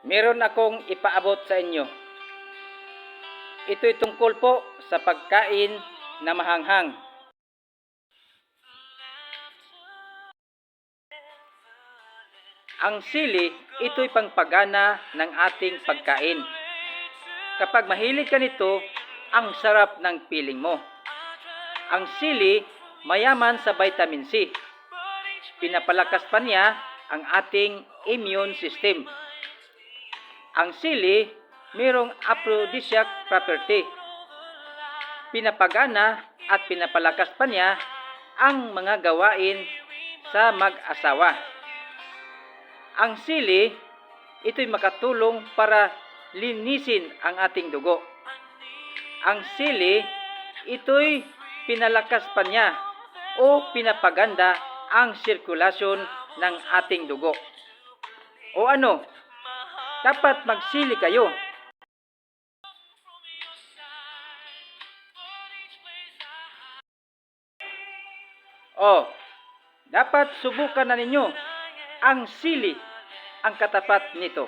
Meron akong ipaabot sa inyo. Ito'y tungkol po sa pagkain na mahanghang. Ang sili, ito'y pangpagana ng ating pagkain. Kapag mahilig ka nito, ang sarap ng piling mo. Ang sili, mayaman sa vitamin C. Pinapalakas pa niya ang ating immune system. Ang sili, mayroong aphrodisiac property. Pinapagana at pinapalakas pa niya ang mga gawain sa mag-asawa. Ang sili, ito'y makatulong para linisin ang ating dugo. Ang sili, ito'y pinalakas pa niya o pinapaganda ang sirkulasyon ng ating dugo. O ano? Dapat magsili kayo. Dapat subukan na ninyo ang sili, ang katapat nito.